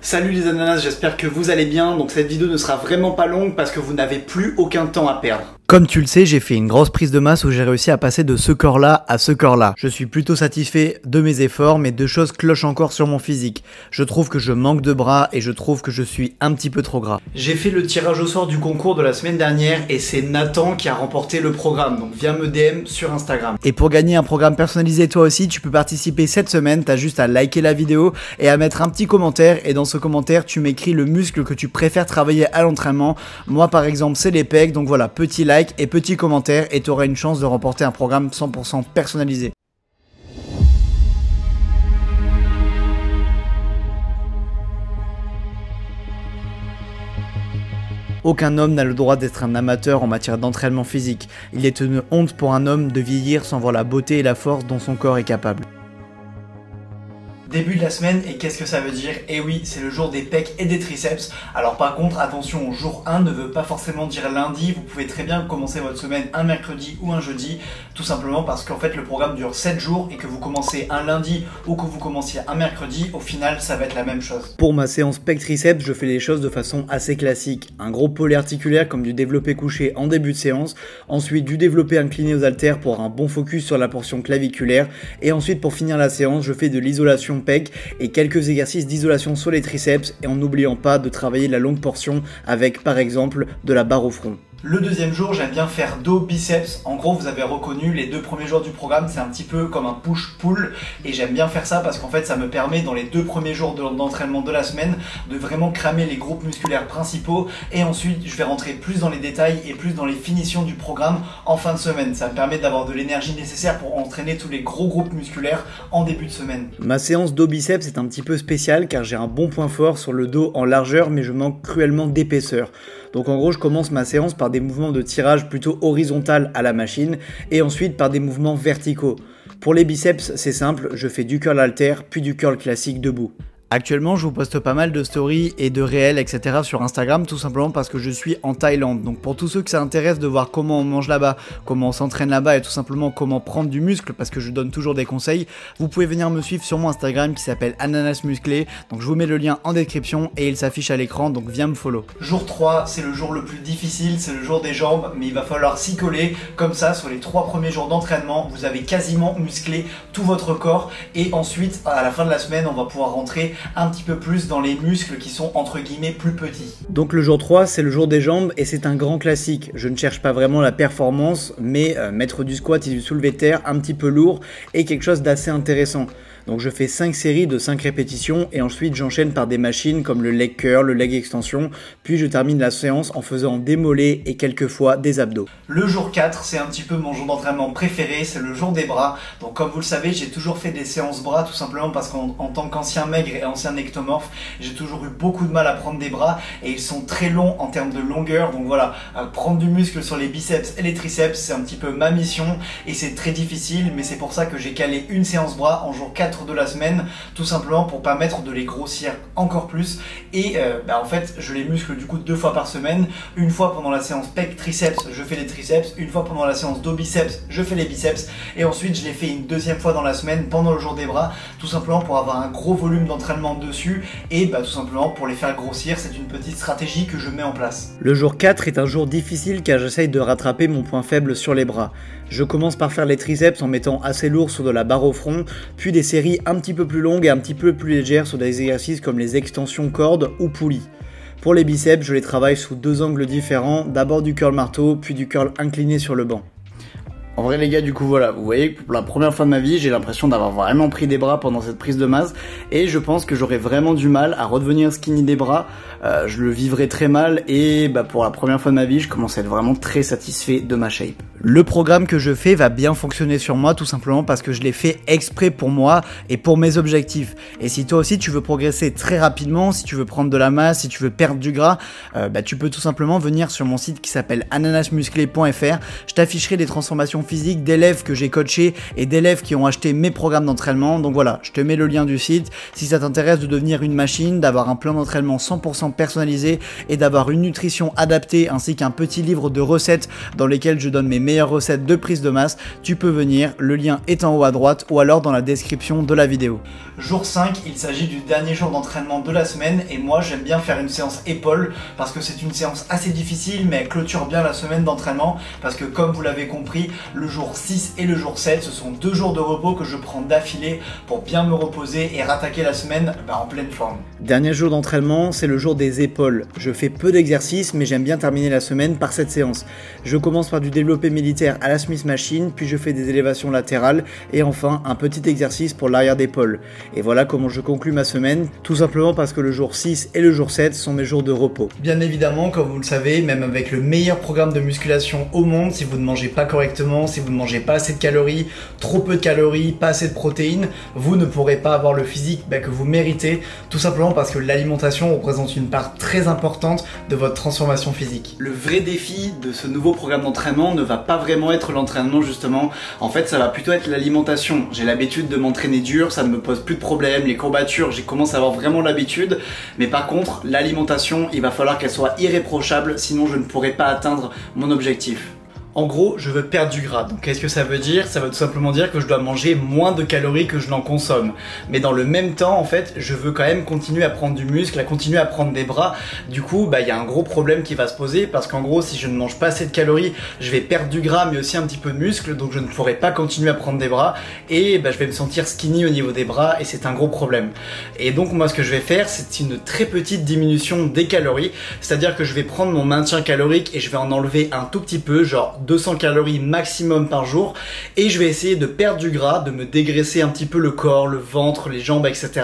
Salut les ananas, j'espère que vous allez bien. Donc cette vidéo ne sera vraiment pas longue parce que vous n'avez plus aucun temps à perdre. Comme tu le sais, j'ai fait une grosse prise de masse où j'ai réussi à passer de ce corps-là à ce corps-là. Je suis plutôt satisfait de mes efforts, mais deux choses clochent encore sur mon physique. Je trouve que je manque de bras et je trouve que je suis un petit peu trop gras. J'ai fait le tirage au sort du concours de la semaine dernière et c'est Nathan qui a remporté le programme. Donc viens me DM sur Instagram. Et pour gagner un programme personnalisé toi aussi, tu peux participer cette semaine. T'as juste à liker la vidéo et à mettre un petit commentaire. Et dans ce commentaire, tu m'écris le muscle que tu préfères travailler à l'entraînement. Moi par exemple, c'est les pecs. Donc voilà, petit like et petit commentaire et tu auras une chance de remporter un programme 100% personnalisé. Aucun homme n'a le droit d'être un amateur en matière d'entraînement physique. Il est une honte pour un homme de vieillir sans voir la beauté et la force dont son corps est capable. Début de la semaine, et qu'est-ce que ça veut dire? Eh oui, c'est le jour des pecs et des triceps. Alors par contre, attention, jour 1 ne veut pas forcément dire lundi. Vous pouvez très bien commencer votre semaine un mercredi ou un jeudi, tout simplement parce qu'en fait le programme dure 7 jours et que vous commencez un lundi ou que vous commenciez un mercredi, au final ça va être la même chose. Pour ma séance pec triceps, je fais les choses de façon assez classique. Un gros polyarticulaire comme du développé couché en début de séance, ensuite du développé incliné aux haltères pour un bon focus sur la portion claviculaire, et ensuite pour finir la séance, je fais de l'isolation pec et quelques exercices d'isolation sur les triceps, et en n'oubliant pas de travailler la longue portion avec par exemple de la barre au front. Le deuxième jour, j'aime bien faire dos biceps. En gros, vous avez reconnu les 2 premiers jours du programme, c'est un petit peu comme un push-pull. Et j'aime bien faire ça parce qu'en fait, ça me permet dans les 2 premiers jours d'entraînement de la semaine de vraiment cramer les groupes musculaires principaux. Et ensuite, je vais rentrer plus dans les détails et plus dans les finitions du programme en fin de semaine. Ça me permet d'avoir de l'énergie nécessaire pour entraîner tous les gros groupes musculaires en début de semaine. Ma séance dos biceps est un petit peu spéciale car j'ai un bon point fort sur le dos en largeur, mais je manque cruellement d'épaisseur. Donc en gros, je commence ma séance par des mouvements de tirage plutôt horizontal à la machine et ensuite par des mouvements verticaux. Pour les biceps, c'est simple, je fais du curl halter puis du curl classique debout. Actuellement, je vous poste pas mal de stories et de réels, etc. sur Instagram, tout simplement parce que je suis en Thaïlande. Donc pour tous ceux que ça intéresse de voir comment on mange là-bas, comment on s'entraîne là-bas et tout simplement comment prendre du muscle, parce que je donne toujours des conseils, vous pouvez venir me suivre sur mon Instagram qui s'appelle Ananas Musclé. Donc je vous mets le lien en description et il s'affiche à l'écran, donc viens me follow. Jour 3, c'est le jour le plus difficile, c'est le jour des jambes, mais il va falloir s'y coller. Comme ça, sur les 3 premiers jours d'entraînement, vous avez quasiment musclé tout votre corps. Et ensuite, à la fin de la semaine, on va pouvoir rentrer un petit peu plus dans les muscles qui sont entre guillemets plus petits. Donc le jour 3, c'est le jour des jambes et c'est un grand classique. Je ne cherche pas vraiment la performance, mais mettre du squat et du soulevé de terre un petit peu lourd est quelque chose d'assez intéressant. Donc je fais 5 séries de 5 répétitions et ensuite j'enchaîne par des machines comme le leg curl, le leg extension, puis je termine la séance en faisant des mollets et quelquefois des abdos. Le jour 4, c'est un petit peu mon jour d'entraînement préféré, c'est le jour des bras. Donc comme vous le savez, j'ai toujours fait des séances bras tout simplement parce qu'en tant qu'ancien maigre et ancien ectomorphe, j'ai toujours eu beaucoup de mal à prendre des bras et ils sont très longs en termes de longueur. Donc voilà, prendre du muscle sur les biceps et les triceps, c'est un petit peu ma mission et c'est très difficile, mais c'est pour ça que j'ai calé une séance bras en jour 4 de la semaine, tout simplement pour permettre de les grossir encore plus. Et en fait, je les muscle du coup 2 fois par semaine. Une fois pendant la séance pec triceps, je fais les triceps. Une fois pendant la séance dos biceps, je fais les biceps. Et ensuite, je les fais une 2e fois dans la semaine pendant le jour des bras, tout simplement pour avoir un gros volume d'entraînement dessus et tout simplement pour les faire grossir. C'est une petite stratégie que je mets en place. Le jour 4 est un jour difficile car j'essaye de rattraper mon point faible sur les bras. Je commence par faire les triceps en mettant assez lourd sur de la barre au front, puis des séries un petit peu plus longues et un petit peu plus légères sur des exercices comme les extensions cordes ou poulies. Pour les biceps, je les travaille sous 2 angles différents, d'abord du curl marteau, puis du curl incliné sur le banc. En vrai les gars, du coup voilà, vous voyez que pour la première fois de ma vie, j'ai l'impression d'avoir vraiment pris des bras pendant cette prise de masse et je pense que j'aurais vraiment du mal à redevenir skinny des bras. Je le vivrais très mal et pour la première fois de ma vie, je commence à être vraiment très satisfait de ma shape. Le programme que je fais va bien fonctionner sur moi tout simplement parce que je l'ai fait exprès pour moi et pour mes objectifs. Et si toi aussi tu veux progresser très rapidement, si tu veux prendre de la masse, si tu veux perdre du gras, tu peux tout simplement venir sur mon site qui s'appelle ananasmusclé.fr. Je t'afficherai des transformations physiques d'élèves que j'ai coachés et d'élèves qui ont acheté mes programmes d'entraînement. Donc voilà, je te mets le lien du site. Si ça t'intéresse de devenir une machine, d'avoir un plan d'entraînement 100% personnalisé et d'avoir une nutrition adaptée ainsi qu'un petit livre de recettes dans lesquelles je donne mes meilleurs meilleures recettes de prise de masse, tu peux venir, le lien est en haut à droite ou alors dans la description de la vidéo. Jour 5, il s'agit du dernier jour d'entraînement de la semaine et moi j'aime bien faire une séance épaules parce que c'est une séance assez difficile mais elle clôture bien la semaine d'entraînement parce que comme vous l'avez compris, le jour 6 et le jour 7 ce sont 2 jours de repos que je prends d'affilée pour bien me reposer et rattaquer la semaine en pleine forme. Dernier jour d'entraînement, c'est le jour des épaules. Je fais peu d'exercices mais j'aime bien terminer la semaine par cette séance. Je commence par du développé militaire à la Smith Machine, puis je fais des élévations latérales et enfin un petit exercice pour l'arrière d'épaule. Et voilà comment je conclus ma semaine, tout simplement parce que le jour 6 et le jour 7 sont mes jours de repos. Bien évidemment, comme vous le savez, même avec le meilleur programme de musculation au monde, si vous ne mangez pas correctement, si vous ne mangez pas assez de calories, trop peu de calories, pas assez de protéines, vous ne pourrez pas avoir le physique que vous méritez, tout simplement parce que l'alimentation représente une part très importante de votre transformation physique. Le vrai défi de ce nouveau programme d'entraînement ne va pas vraiment être l'entraînement justement, en fait ça va plutôt être l'alimentation. J'ai l'habitude de m'entraîner dur, ça ne me pose plus de problème, les courbatures, j'ai commencé à avoir vraiment l'habitude, mais par contre l'alimentation, il va falloir qu'elle soit irréprochable, sinon je ne pourrai pas atteindre mon objectif. En gros, je veux perdre du gras. Donc qu'est-ce que ça veut dire? Ça veut tout simplement dire que je dois manger moins de calories que je n'en consomme. Mais dans le même temps, en fait, je veux quand même continuer à prendre du muscle, à continuer à prendre des bras. Du coup, il y a un gros problème qui va se poser parce qu'en gros, si je ne mange pas assez de calories, je vais perdre du gras mais aussi un petit peu de muscle. Donc je ne pourrai pas continuer à prendre des bras et je vais me sentir skinny au niveau des bras et c'est un gros problème. Et donc moi, ce que je vais faire, c'est une très petite diminution des calories. C'est-à-dire que je vais prendre mon maintien calorique et je vais en enlever un tout petit peu, genre 200 calories maximum par jour et je vais essayer de perdre du gras, de me dégraisser un petit peu le corps, le ventre, les jambes, etc.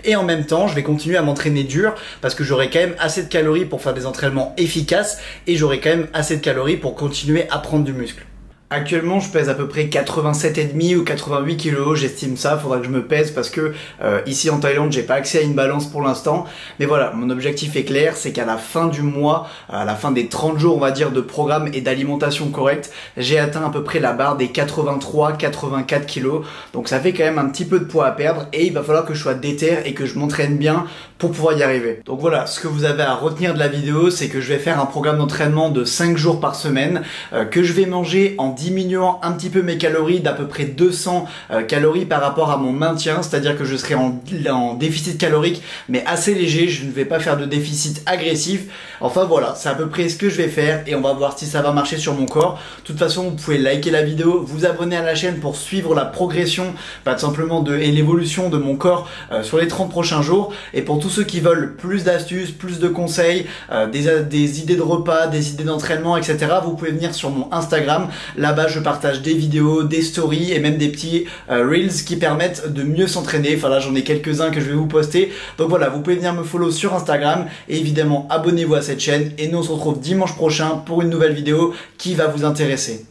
Et en même temps, je vais continuer à m'entraîner dur parce que j'aurai quand même assez de calories pour faire des entraînements efficaces et j'aurai quand même assez de calories pour continuer à prendre du muscle. Actuellement, je pèse à peu près 87,5 ou 88 kg, j'estime ça, faudra que je me pèse parce que ici en Thaïlande, j'ai pas accès à une balance pour l'instant. Mais voilà, mon objectif est clair, c'est qu'à la fin du mois, à la fin des 30 jours, on va dire, de programme et d'alimentation correcte, j'ai atteint à peu près la barre des 83-84 kg. Donc ça fait quand même un petit peu de poids à perdre et il va falloir que je sois déter et que je m'entraîne bien pour pouvoir y arriver. Donc voilà, ce que vous avez à retenir de la vidéo, c'est que je vais faire un programme d'entraînement de 5 jours par semaine, que je vais manger en diminuant un petit peu mes calories d'à peu près 200 calories par rapport à mon maintien, c'est-à-dire que je serai en déficit calorique mais assez léger, je ne vais pas faire de déficit agressif. Enfin voilà, c'est à peu près ce que je vais faire et on va voir si ça va marcher sur mon corps. De toute façon, vous pouvez liker la vidéo, vous abonner à la chaîne pour suivre la progression, tout simplement et l'évolution de mon corps sur les 30 prochains jours. Et pour tous ceux qui veulent plus d'astuces, plus de conseils, des idées de repas, des idées d'entraînement, etc., vous pouvez venir sur mon Instagram. Là-bas, je partage des vidéos, des stories et même des petits reels qui permettent de mieux s'entraîner. Enfin là, j'en ai quelques-uns que je vais vous poster. Donc voilà, vous pouvez venir me follow sur Instagram et évidemment, abonnez-vous à cette chaîne. Et nous, on se retrouve dimanche prochain pour une nouvelle vidéo qui va vous intéresser.